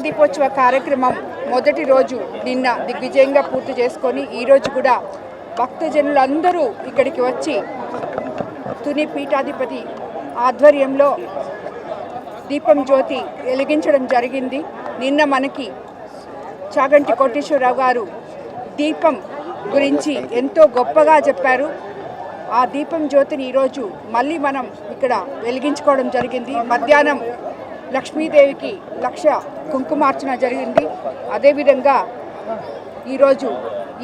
దీపోత్సవ కార్యక్రమం మొదటి రోజు నిన్న దిగ్విజయంగా పూర్తి చేసుకొని ఈరోజు కూడా భక్తజనులందరూ ఇక్కడికి వచ్చి తుని పీఠాధిపతి ఆధ్వర్యంలో దీపం జ్యోతి వెలిగించడం జరిగింది. నిన్న మనకి చాగంటి కోటేశ్వరరావు గారు దీపం గురించి ఎంతో గొప్పగా చెప్పారు. ఆ దీపం జ్యోతిని ఈరోజు మళ్ళీ మనం ఇక్కడ వెలిగించుకోవడం జరిగింది. మధ్యాహ్నం లక్ష్మీదేవికి 1,00,000 కుంకుమార్చన జరిగింది. అదేవిధంగా ఈరోజు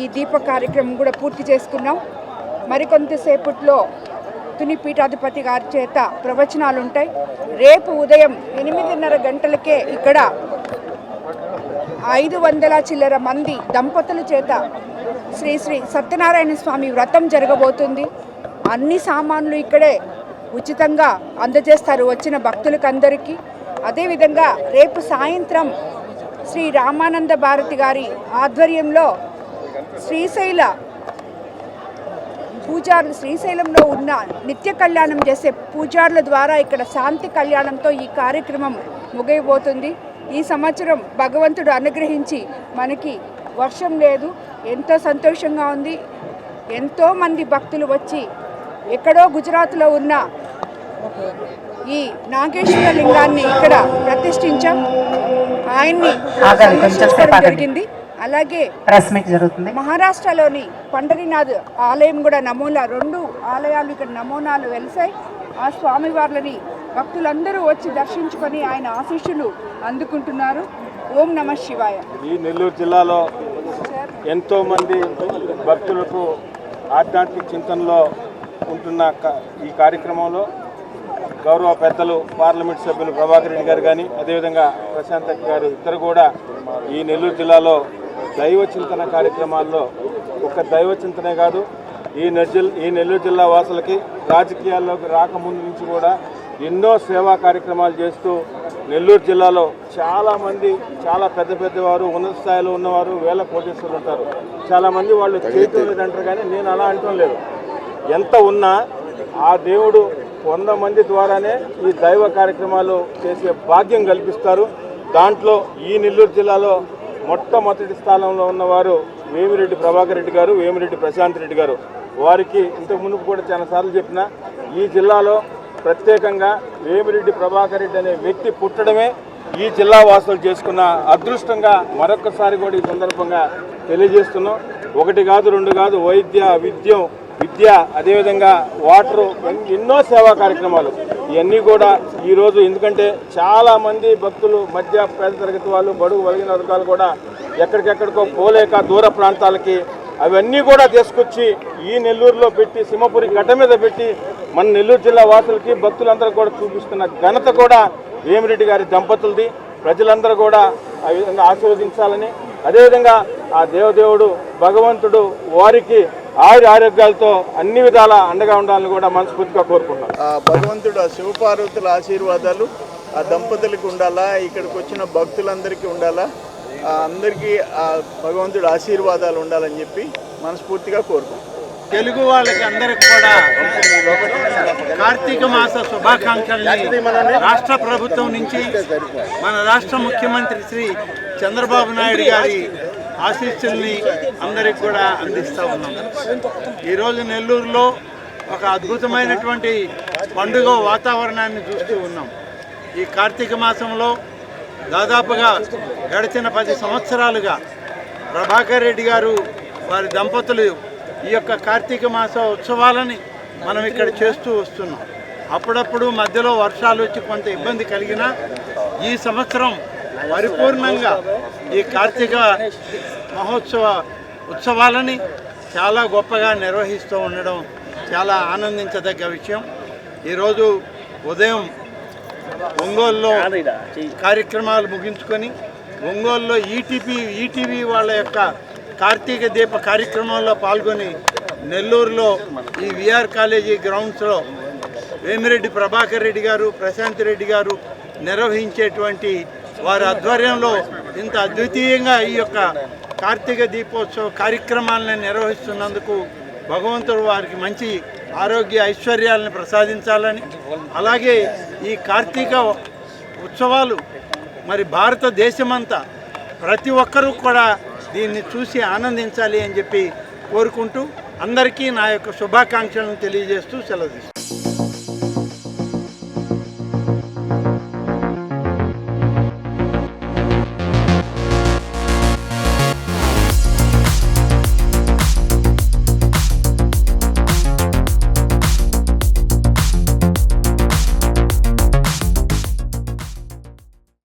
ఈ దీప కార్యక్రమం కూడా పూర్తి చేసుకున్నాం. మరికొంతసేపట్లో తుని పీఠాధిపతి గారి చేత ప్రవచనాలు ఉంటాయి. రేపు ఉదయం 8:30 గంటలకే ఇక్కడ 500 చిల్లర మంది దంపతుల చేత శ్రీ శ్రీ సత్యనారాయణ స్వామి వ్రతం జరగబోతుంది. అన్ని సామాన్లు ఇక్కడే ఉచితంగా అందజేస్తారు వచ్చిన భక్తులకు అందరికీ. అదేవిధంగా రేపు సాయంత్రం శ్రీ రామానంద భారతి గారి ఆధ్వర్యంలో శ్రీశైలంలో ఉన్న నిత్య కళ్యాణం చేసే పూజారుల ద్వారా ఇక్కడ శాంతి కళ్యాణంతో ఈ కార్యక్రమం ముగియబోతుంది. ఈ సంవత్సరం భగవంతుడు అనుగ్రహించి మనకి వర్షం లేదు, ఎంతో సంతోషంగా ఉంది. ఎంతోమంది భక్తులు వచ్చి ఎక్కడో గుజరాత్లో ఉన్న ఈ నాగేశ్వర లింగాన్ని ఇక్కడ ప్రతిష్ఠించాం. ఆయన్ని జరిగింది. అలాగే మహారాష్ట్రలోని పండరీనాథ్ ఆలయం కూడా నమూనా 2 ఆలయాలు ఇక్కడ నమూనాలు వెలిసాయి. ఆ స్వామివార్లని భక్తులందరూ వచ్చి దర్శించుకొని ఆయన ఆశీస్సులు అందుకుంటున్నారు. ఓం నమః శివాయ. ఈ నెల్లూరు జిల్లాలో ఎంతో మంది భక్తులకు ఆధ్యాత్మిక చింతనలో ఉంటున్న ఈ కార్యక్రమంలో గౌరవ పెద్దలు పార్లమెంట్ సభ్యులు ప్రభాకర్ రెడ్డి గారు కానీ అదేవిధంగా ప్రశాంత్ గారు ఇద్దరు కూడా ఈ నెల్లూరు జిల్లాలో దైవ చింతన కార్యక్రమాల్లో ఒక దైవ చింతనే కాదు, ఈ నెల్లూరు జిల్లా వాసులకి రాజకీయాల్లోకి రాకముందు నుంచి కూడా ఎన్నో సేవా కార్యక్రమాలు చేస్తూ నెల్లూరు జిల్లాలో చాలామంది చాలా పెద్దవారు ఉన్నత స్థాయిలో ఉన్నవారు వేల కోటేశ్వరులు ఉంటారు. చాలామంది వాళ్ళు చేయటం లేదంటారు, కానీ నేను అలా అంటం లేదు. ఎంత ఉన్నా ఆ దేవుడు 100 మంది ద్వారానే ఈ దైవ కార్యక్రమాలు చేసే భాగ్యం కల్పిస్తారు. దాంట్లో ఈ నెల్లూరు జిల్లాలో మొట్టమొదటి స్థానంలో ఉన్నవారు వేమిరెడ్డి ప్రభాకర్ రెడ్డి గారు, వేమిరెడ్డి ప్రశాంత్ రెడ్డి గారు. వారికి ఇంతకు మునుపు కూడా చాలాసార్లు చెప్పిన ఈ జిల్లాలో ప్రత్యేకంగా వేమిరెడ్డి ప్రభాకర్ రెడ్డి అనే వ్యక్తి పుట్టడమే ఈ జిల్లా వాసులు చేసుకున్న అదృష్టంగా మరొకసారి కూడా ఈ సందర్భంగా తెలియజేస్తున్నాం. 1 కాదు 2 కాదు, విద్య అదేవిధంగా వాటరు, ఎన్నో సేవా కార్యక్రమాలు ఇవన్నీ కూడా ఈరోజు, ఎందుకంటే చాలామంది భక్తులు మధ్య పేద తరగతి వాళ్ళు, బడుగు బలిగిన వర్గాలు కూడా ఎక్కడికెక్కడికో పోలేక దూర ప్రాంతాలకి అవన్నీ కూడా తీసుకొచ్చి ఈ నెల్లూరులో పెట్టి సింహపురి గడ్డ మీద పెట్టి మన నెల్లూరు జిల్లా వాసులకి భక్తులందరూ కూడా చూపిస్తున్న ఘనత కూడా వేమిరెడ్డి గారి దంపతులది. ప్రజలందరూ కూడా ఆ విధంగా ఆశీర్వదించాలని, అదేవిధంగా ఆ దేవదేవుడు భగవంతుడు వారికి ఆరోగ్యాలతో అన్ని విధాల అండగా ఉండాలని కూడా మనస్ఫూర్తిగా కోరుకుంటున్నాను. భగవంతుడు ఆ శివపార్వతుల ఆశీర్వాదాలు ఆ దంపతులకు ఉండాలా, ఇక్కడికి వచ్చిన భక్తులందరికీ ఉండాలా, అందరికీ ఆ భగవంతుడు ఆశీర్వాదాలు ఉండాలని చెప్పి మనస్ఫూర్తిగా కోరుకుంటున్నాను. తెలుగు వాళ్ళకి అందరికి కూడా కార్తీక మాస శుభాకాంక్షల్ని రాష్ట్ర ప్రభుత్వం నుంచి మన రాష్ట్ర ముఖ్యమంత్రి శ్రీ చంద్రబాబు నాయుడు గారి ఆశీస్సుల్ని అందరికి కూడా అందిస్తూ ఉన్నాం. ఈరోజు నెల్లూరులో ఒక అద్భుతమైనటువంటి పండుగ వాతావరణాన్ని చూస్తూ ఉన్నాం. ఈ కార్తీక మాసంలో దాదాపుగా గడిచిన 10 సంవత్సరాలుగా ప్రభాకర్ రెడ్డి గారు వారి దంపతులు ఈ యొక్క కార్తీక మాస ఉత్సవాలని మనం ఇక్కడ చేస్తూ వస్తున్నాం. అప్పుడప్పుడు మధ్యలో వర్షాలు వచ్చి కొంత ఇబ్బంది కలిగినా ఈ సంవత్సరం పరిపూర్ణంగా ఈ కార్తీక ఉత్సవాలని చాలా గొప్పగా నిర్వహిస్తూ ఉండడం చాలా ఆనందించదగ్గ విషయం. ఈరోజు ఉదయం ఒంగోలులో కార్యక్రమాలు ముగించుకొని ఒంగోలులో ఈటీవీ వాళ్ళ యొక్క కార్తీక దీప కార్యక్రమంలో పాల్గొని నెల్లూరులో ఈ విఆర్ కాలేజీ గ్రౌండ్స్లో వేమిరెడ్డి ప్రభాకర్ రెడ్డి గారు, ప్రశాంత్ రెడ్డి గారు నిర్వహించేటువంటి వారి ఆధ్వర్యంలో ఇంత అద్వితీయంగా ఈ యొక్క కార్తీక దీపోత్సవ కార్యక్రమాలను నిర్వహిస్తున్నందుకు భగవంతుడు వారికి మంచి ఆరోగ్య ఐశ్వర్యాలను ప్రసాదించాలని, అలాగే ఈ కార్తీక ఉత్సవాలు మరి భారతదేశమంతా ప్రతి ఒక్కరూ కూడా దీన్ని చూసి ఆనందించాలి అని చెప్పి కోరుకుంటూ అందరికీ నా యొక్క శుభాకాంక్షలను తెలియజేస్తూ సెలవు తీసుకుంటాను.